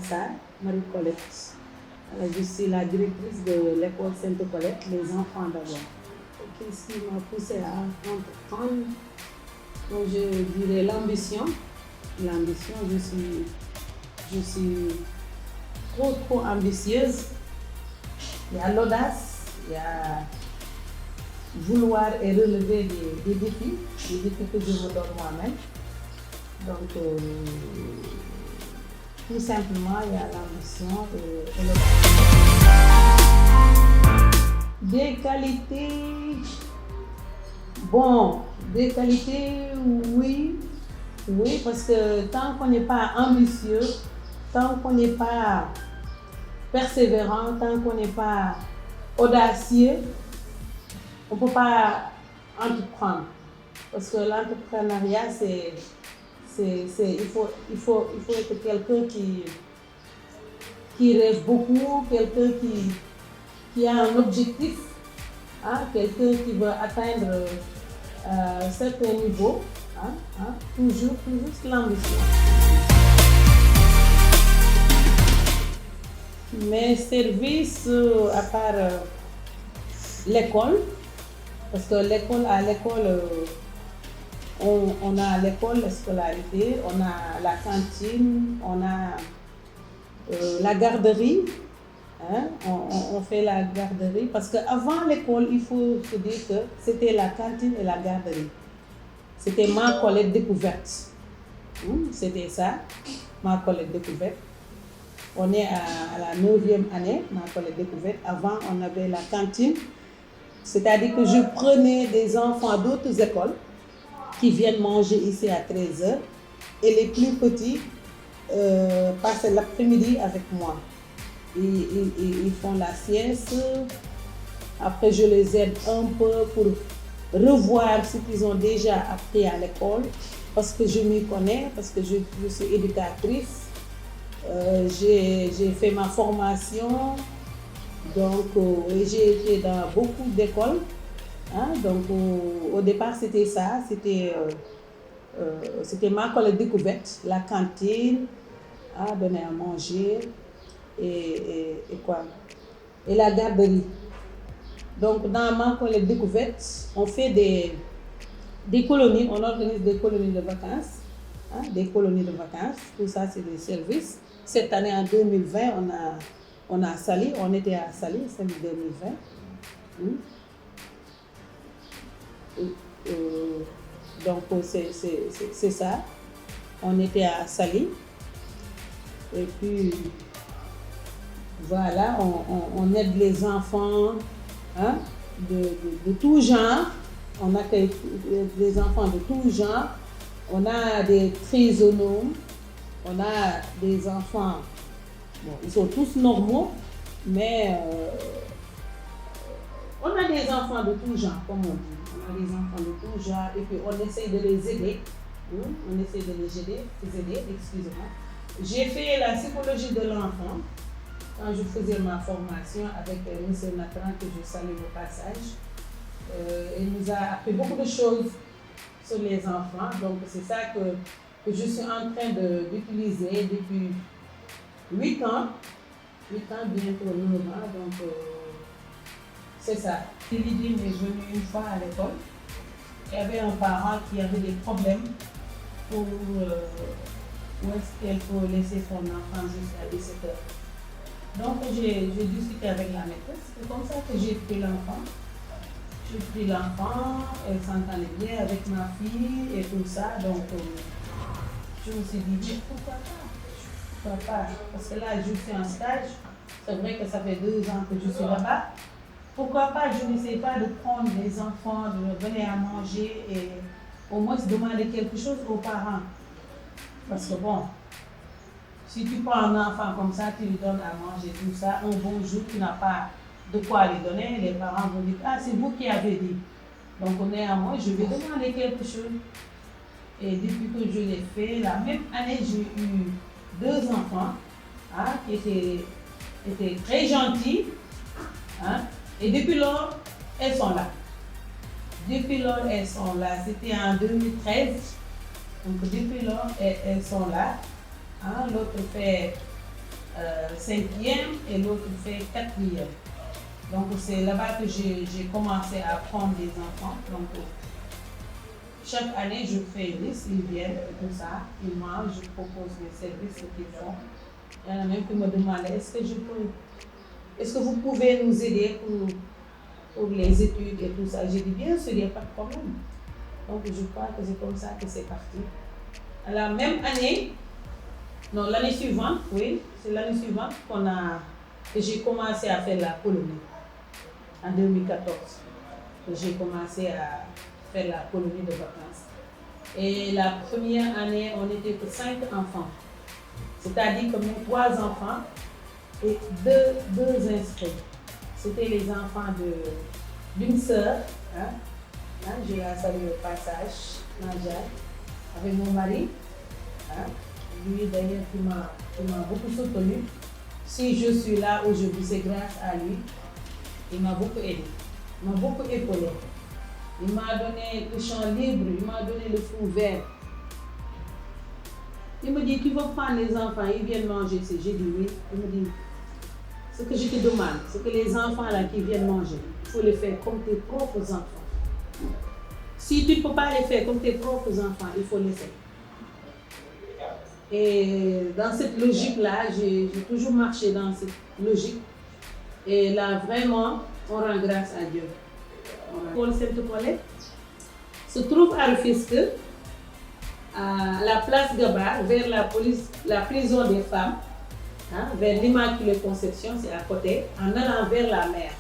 Sarr, Marie-Colette. Je suis la directrice de l'école Sainte-Colette, les enfants d'abord. Qu'est-ce qui m'a poussée à entreprendre? Donc, je dirais l'ambition. L'ambition, je suis trop ambitieuse. Il y a l'audace, il y a vouloir et relever des défis que je me donne moi-même. Donc, tout simplement, il y a l'ambition et l'audace. Des qualités, bon, des qualités, oui, parce que tant qu'on n'est pas ambitieux, tant qu'on n'est pas persévérant, tant qu'on n'est pas audacieux, on ne peut pas entreprendre. Parce que l'entrepreneuriat, il faut être quelqu'un qui rêve beaucoup, quelqu'un qui a un objectif, hein, quelqu'un qui veut atteindre un certain niveau, toujours l'ambition. Mes services, à part l'école, parce que à l'école, on a l'école, la scolarité, on a la cantine, on a la garderie, hein, on fait la garderie, parce qu'avant l'école, il faut se dire que c'était la cantine et la garderie. C'était ma Colette découverte. C'était ça, ma Colette découverte. On est à la 9e année, ma Colette découverte. Avant, on avait la cantine. C'est-à-dire que je prenais des enfants d'autres écoles qui viennent manger ici à 13h et les plus petits passent l'après-midi avec moi. Ils font la sieste. Après, je les aide un peu pour revoir ce qu'ils ont déjà appris à l'école parce que je m'y connais, parce que je suis éducatrice. J'ai fait ma formation, donc j'ai été dans beaucoup d'écoles. Hein, donc au départ c'était ça, c'était ma Colette découverte, la cantine, donner à manger et quoi, et la garderie. Donc dans ma Colette découverte, on fait des colonies, on organise des colonies de vacances, des colonies de vacances, tout ça c'est des services. Cette année en 2020, on a Saly, on était à Saly, Saly 2020. Donc c'est ça, on était à Saly et puis voilà, on aide les enfants, hein, de tout genre, on accueille des enfants de tout genre, on a des trisonomes, on a des enfants, bon, ils sont tous normaux, mais on a des enfants de tout genre, comme on dit. On a des enfants de tout genre et puis on essaie de les aider. On essaie de les aider, excusez-moi. J'ai fait la psychologie de l'enfant quand je faisais ma formation avec M. Natran, que je salue au passage. Il nous a appris beaucoup de choses sur les enfants. Donc c'est ça que je suis en train d'utiliser depuis 8 ans. 8 ans, bientôt 9 ans. Donc c'est ça. Lydie est venue une fois à l'école. Il y avait un parent qui avait des problèmes pour où est-ce qu'elle peut laisser son enfant jusqu'à 17h. Donc j'ai discuté avec la maîtresse. C'est comme ça que j'ai pris l'enfant. J'ai pris l'enfant, elle s'entendait bien avec ma fille et tout ça. Donc je me suis dit, mais pourquoi pas? Parce que là, je suis en stage. C'est vrai que ça fait 2 ans que je suis là-bas. Pourquoi pas, je n'essaie pas de prendre les enfants, de leur donner à manger et au moins demander quelque chose aux parents. Parce que bon, si tu prends un enfant comme ça, tu lui donnes à manger tout ça, un bon jour, tu n'as pas de quoi lui donner, les parents vont dire, c'est vous qui avez dit. Donc néanmoins, je vais demander quelque chose. Et depuis que je l'ai fait, la même année, j'ai eu 2 enfants qui étaient très gentils. Et depuis lors, elles sont là. C'était en 2013. Donc depuis lors, elles sont là. L'autre fait 5e et l'autre fait 4e. Donc c'est là-bas que j'ai commencé à prendre des enfants. Donc chaque année je fais une liste, ils viennent et tout ça, ils mangent, je propose des services qu'ils font. Il y en a même qui me demandent est-ce que vous pouvez nous aider pour les études et tout ça. J'ai dit bien sûr, il n'y a pas de problème. Donc je crois que c'est comme ça que c'est parti. À la même année, non, l'année suivante, oui, c'est l'année suivante que j'ai commencé à faire la colonie. En 2014, que j'ai commencé à faire la colonie de vacances. Et la première année, on n'était que 5 enfants. C'est-à-dire que 3 enfants et deux inscrits. C'était les enfants d'une sœur, je la salue au passage, Nadia, avec mon mari. Lui d'ailleurs qui m'a beaucoup soutenu. Si je suis là aujourd'hui, c'est grâce à lui. Il m'a beaucoup aidé, il m'a beaucoup épaulé. Il m'a donné le champ libre, il m'a donné le feu vert. Il me dit, tu vas prendre les enfants, ils viennent manger ici. J'ai dit oui. Il me dit, ce que je te demande, c'est que les enfants là qui viennent manger, il faut les faire comme tes propres enfants. Si tu ne peux pas les faire comme tes propres enfants, il faut les faire. Et dans cette logique-là, j'ai toujours marché dans cette logique. Et là, vraiment, on rend grâce à Dieu. Paul Sainte-Colette se trouve à Rufisque, à la place Gabar, vers la prison des femmes, vers l'Immaculée Conception, c'est à côté, en allant vers la mer.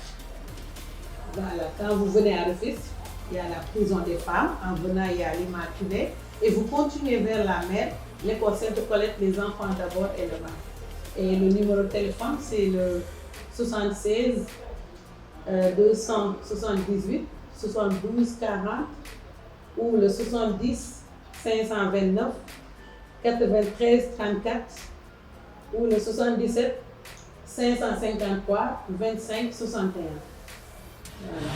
Voilà, quand vous venez à Rufisque, il y a la prison des femmes, en venant, il y a l'Immaculée, et vous continuez vers la mer, l'école Sainte-Colette, les enfants d'abord et le bas. Et le numéro de téléphone, c'est le 76 278 72 40 ou le 70 529 93 34 ou le 77 553 25 61. Voilà.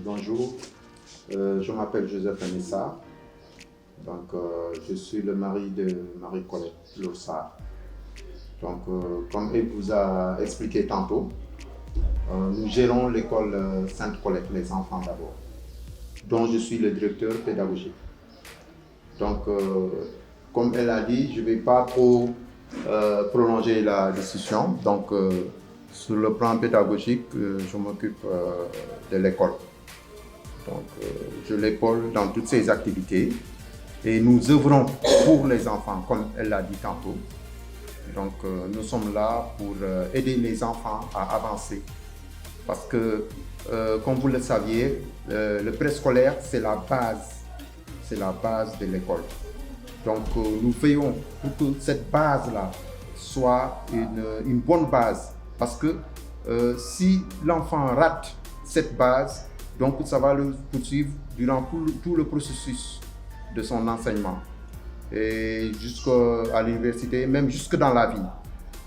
Bonjour, je m'appelle Joseph Anessa, donc je suis le mari de Marie-Colette Lossard. Donc comme elle vous a expliqué tantôt, nous gérons l'école Sainte-Colette, les enfants d'abord, dont je suis le directeur pédagogique. Donc comme elle a dit, je ne vais pas trop prolonger la discussion. Donc sur le plan pédagogique, je m'occupe de l'école. Donc, je l'épaule dans toutes ses activités et nous œuvrons pour les enfants, comme elle l'a dit tantôt. Donc, nous sommes là pour aider les enfants à avancer. Parce que, comme vous le saviez, le préscolaire, c'est la base de l'école. Donc, nous veillons pour que cette base-là soit une bonne base. Parce que si l'enfant rate cette base, donc ça va le poursuivre durant tout le processus de son enseignement et jusqu'à l'université, même jusque dans la vie.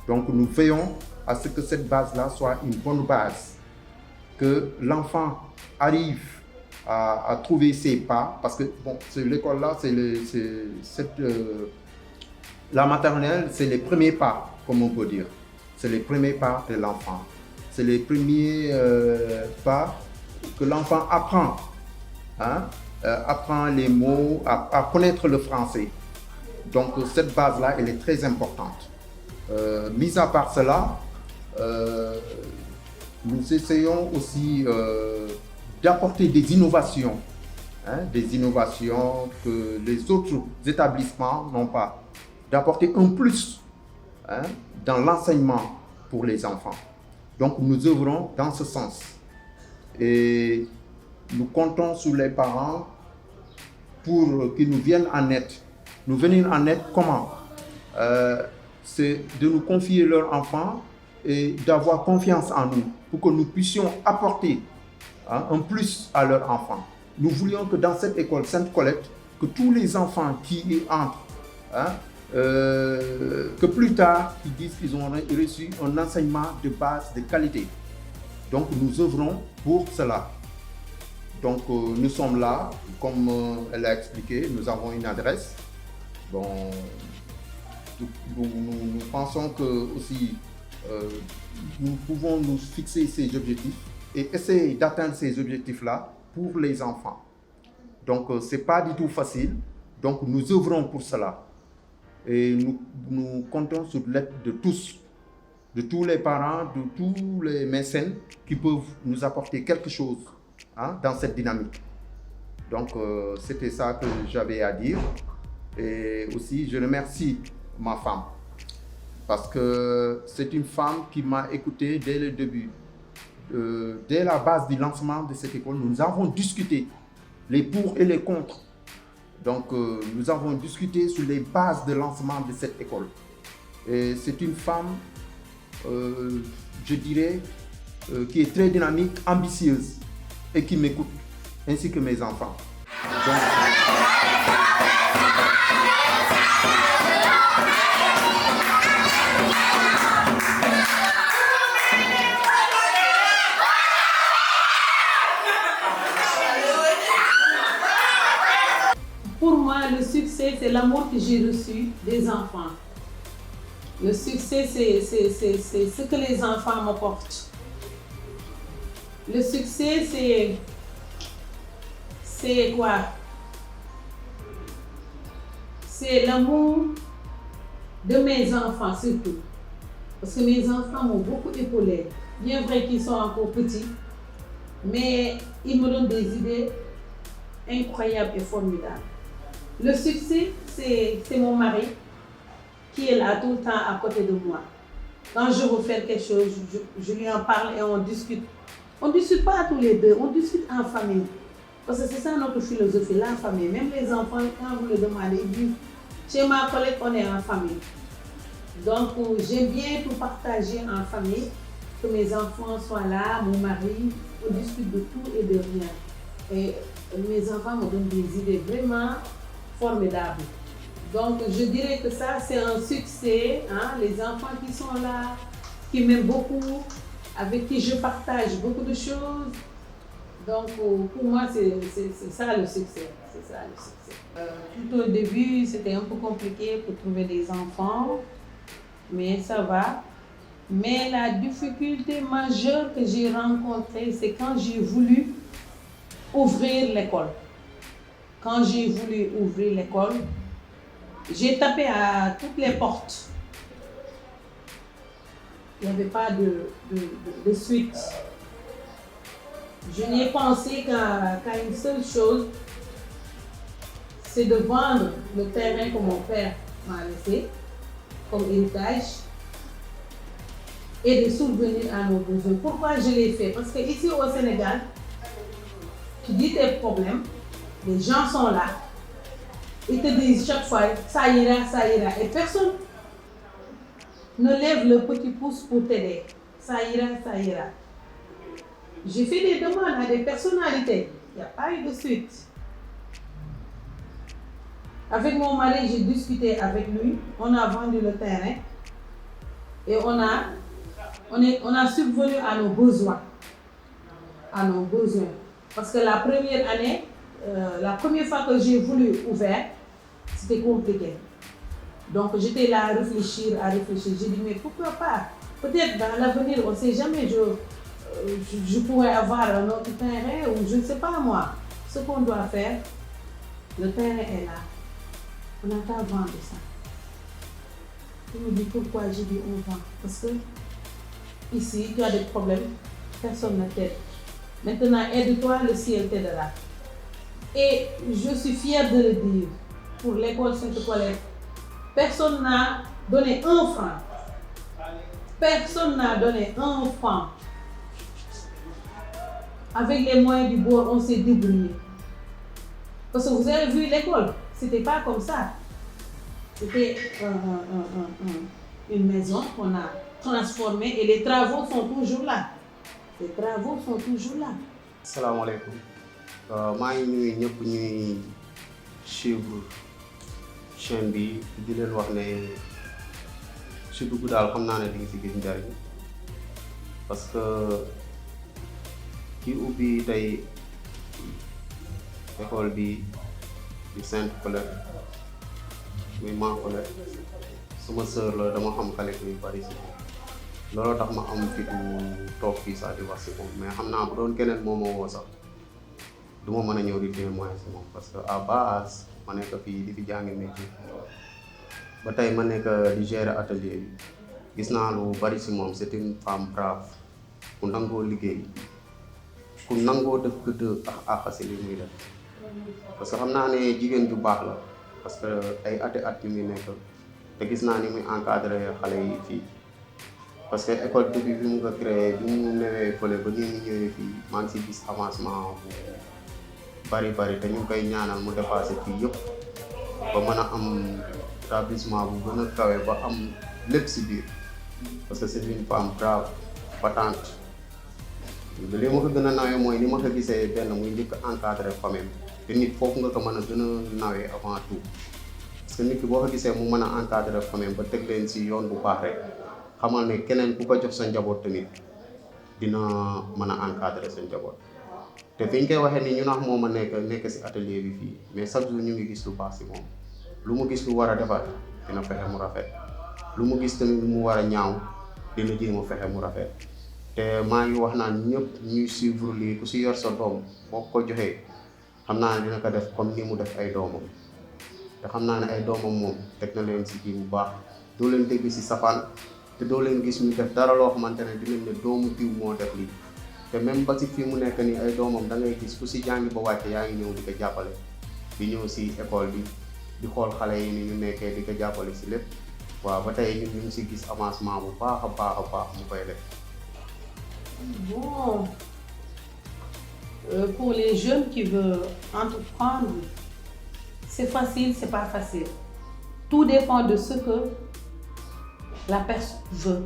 Donc nous veillons à ce que cette base-là soit une bonne base, que l'enfant arrive à trouver ses pas, parce que bon, l'école-là, la maternelle, c'est les premiers pas, comme on peut dire. C'est les premiers pas de l'enfant. C'est les premiers pas que l'enfant apprend. Apprend les mots, à connaître le français. Donc cette base-là, elle est très importante. Mis à part cela, nous essayons aussi d'apporter des innovations que les autres établissements n'ont pas. d'apporter un plus dans l'enseignement pour les enfants. Donc nous œuvrons dans ce sens. Et nous comptons sur les parents pour qu'ils nous viennent en aide. Nous venir en aide comment? C'est de nous confier leurs enfants et d'avoir confiance en nous pour que nous puissions apporter un plus à leurs enfants. Nous voulions que dans cette école Sainte-Colette, que tous les enfants qui y entrent, que plus tard, ils disent qu'ils ont reçu un enseignement de base de qualité. Donc nous œuvrons pour cela. Donc nous sommes là, comme elle a expliqué, nous avons une adresse. Bon, nous pensons que aussi nous pouvons nous fixer ces objectifs et essayer d'atteindre ces objectifs-là pour les enfants. Donc ce n'est pas du tout facile, donc nous œuvrons pour cela. Et nous comptons sur l'aide de tous, de tous les parents, de tous les mécènes qui peuvent nous apporter quelque chose dans cette dynamique. Donc c'était ça que j'avais à dire. Et aussi je remercie ma femme parce que c'est une femme qui m'a écouté dès le début. Dès la base du lancement de cette école, nous avons discuté les pour et les contre. Donc nous avons discuté sur les bases de lancement de cette école. Et c'est une femme, je dirais, qui est très dynamique, ambitieuse et qui m'écoute, ainsi que mes enfants. Donc, pour moi, le succès, c'est l'amour que j'ai reçu des enfants. Le succès, c'est ce que les enfants m'apportent. Le succès, c'est quoi? C'est l'amour de mes enfants surtout. Parce que mes enfants m'ont beaucoup épaulé. Bien vrai qu'ils sont encore petits, mais ils me donnent des idées incroyables et formidables. Le succès, c'est mon mari qui est là tout le temps à côté de moi. Quand je veux faire quelque chose, je lui en parle et on discute. On ne discute pas tous les deux, on discute en famille. Parce que c'est ça notre philosophie, la famille. Même les enfants, quand vous le demandez, ils disent, chez ma collègue, on est en famille. Donc, j'aime bien tout partager en famille, que mes enfants soient là, mon mari, on discute de tout et de rien. Et mes enfants me donnent des idées vraiment formidables. Donc, je dirais que ça, c'est un succès. Les enfants qui sont là, qui m'aiment beaucoup, avec qui je partage beaucoup de choses. Donc, pour moi, c'est ça le succès. C'est ça le succès. Tout au début, c'était un peu compliqué pour trouver des enfants, mais ça va. Mais la difficulté majeure que j'ai rencontrée, c'est quand j'ai voulu ouvrir l'école. Quand j'ai voulu ouvrir l'école, j'ai tapé à toutes les portes. Il n'y avait pas de suite. Je n'ai pensé qu'à une seule chose, c'est de vendre le terrain que mon père m'a laissé comme héritage et de subvenir à nos besoins. Pourquoi je l'ai fait? Parce qu'ici au Sénégal, tu dis tes problèmes, les gens sont là, ils te disent chaque fois, ça ira, et personne ne lève le petit pouce pour t'aider. Ça ira, ça ira. J'ai fait des demandes à des personnalités, il n'y a pas eu de suite. Avec mon mari, j'ai discuté avec lui, on a vendu le terrain et on a subvenu à nos besoins. Parce que la première année, la première fois que j'ai voulu ouvrir, c'était compliqué. Donc j'étais là à réfléchir. J'ai dit, mais pourquoi pas? Peut-être dans l'avenir, on ne sait jamais, je pourrais avoir un autre terrain ou je ne sais pas moi. Ce qu'on doit faire, le terrain est là. On n'a qu'à vendre ça. Il me dit pourquoi? J'ai dit on vend. Parce que ici, tu as des problèmes, personne ne t'aide. Maintenant, aide-toi, le ciel t'aidera. Et je suis fière de le dire. Pour l'école Sainte-Colette, Personne n'a donné un franc. Personne n'a donné un franc. Avec les moyens du bord, on s'est débrouillé. Parce que vous avez vu l'école, c'était pas comme ça. C'était une maison qu'on a transformée et les travaux sont toujours là. Les travaux sont toujours là. Salam alaikum. maa ngi nuyu ñëpp ñuy suivre chaîne bi di leen wax ne su dugg daal xam naa ne di nga si gis njariñ parce que ki ubbi tey école bi di Sainte Colette muy Ma Colette suma sœur la dama xam xale yu bari si looloo tax ma am fitu toog fii sax di wax si moom mais xam naa bu doon keneen moo ma woo sax du ma mën a ñëw di témoin si moom parce que à base ma nekk fii di fi jàngi métier ba tey ma nekk di gérer atelier bi gis naa lu bari si moom c'est une femme brave ku nangoo liggéey ku nangoo def gëdd ak si li muy def parce que xam naa ne jigéen ju baax la parce que ay ati at yu muy nekk te gis naa ni muy encadré xale yi fii parce que école depuis bi mu ko créé bi mu newee fële ba nii mu ñëwee fii maa ngi si gis avancement bu bari te ñu ngi koy ñaanal mu dépassé fii yëpp ba mën a am établissement bu gën a kawe ba am lépp si biir parce que c'est une femme brave battante li ma ko gën a nawee mooy ni ma ko gisee benn muy njëkk encadré famille te nit foofu nga ko mën a gën a nawee avant tout parce que nit ki boo ko gisee mu mën a encadré famille ba teg leen si yoon bu baax rek xamal ne keneen ku ko jox sa njaboot tamit dina mën a encadrer sa njaboot te fi ñu koy waxee ni ñu nax moom a nekk si atelier bi fii mais chaque jour ñu ngi gis lu baax si moom lu mu gis lu war a defar dina fexe mu rafet lu mu gis tamit lu mu war a ñaaw dina jéem a fexe mu rafet te maa ngi wax naan ñëpp ñuy suivre lii ku si yor sa doom boo ko joxee xam naa ne dina ko def comme ni mu def ay doomam te xam naa ne ay doomam moom teg na leen si kii bu baax doo leen dégg si safaan te doo leen gis ñu def dara loo xamante ne dinañ ne doomu diw moo def lii te même ba si fii mu nekk nii ay doomam da ngay gis ku si jàngi ba wàcce yaa ngi ñëw di ko jàppale di ñëw si école bi di xool xale yi ni ñu nekkee di ko jàppale si lépp waaw ba tey ñun ñu ngi si gis avancement bu baax a baax mu koy def. Bon, pour les jeunes qui veulent entreprendre, c'est facile, c'est pas facile. Tout dépend de ce que la personne veut.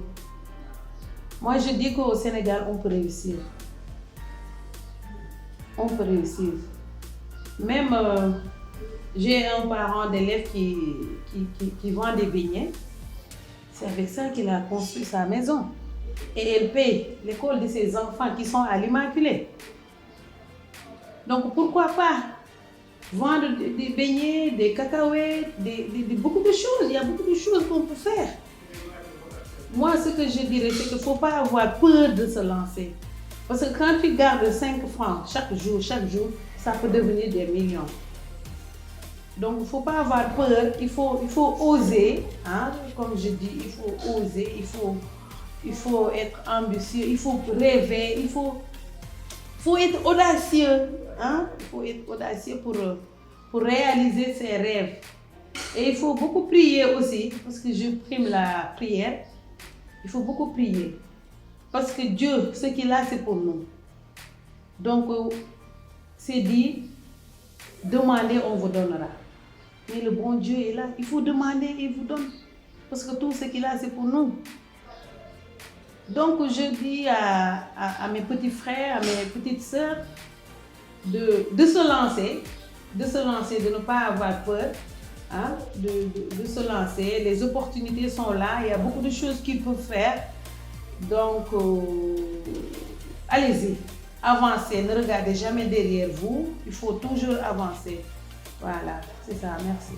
Moi, je dis qu'au Sénégal, on peut réussir. On peut réussir. Même, j'ai un parent d'élève qui vend des beignets. C'est avec ça qu'il a construit sa maison. Et elle paye l'école de ses enfants qui sont à l'Immaculée. Donc, pourquoi pas vendre des beignets, des cacahuètes, beaucoup de choses. Il y a beaucoup de choses qu'on peut faire. Moi, ce que je dirais, c'est qu'il ne faut pas avoir peur de se lancer. Parce que quand tu gardes 5 francs chaque jour, ça peut devenir des millions. Donc, il ne faut pas avoir peur, il faut oser. Hein? Comme je dis, il faut oser, il faut être ambitieux, il faut rêver, il faut être audacieux. Hein? Il faut être audacieux pour réaliser ses rêves. Et il faut beaucoup prier aussi, parce que je prime la prière. Il faut beaucoup prier. Parce que Dieu, ce qu'il a, c'est pour nous. Donc, c'est dit, demandez, on vous donnera. Mais le bon Dieu est là. Il faut demander et il vous donne. Parce que tout ce qu'il a, c'est pour nous. Donc, je dis à mes petits frères, à mes petites sœurs, de se lancer, de ne pas avoir peur. Hein, de se lancer, les opportunités sont là, il y a beaucoup de choses qu'ils peuvent faire. Donc, allez-y, avancez, ne regardez jamais derrière vous, il faut toujours avancer. Voilà, c'est ça, merci.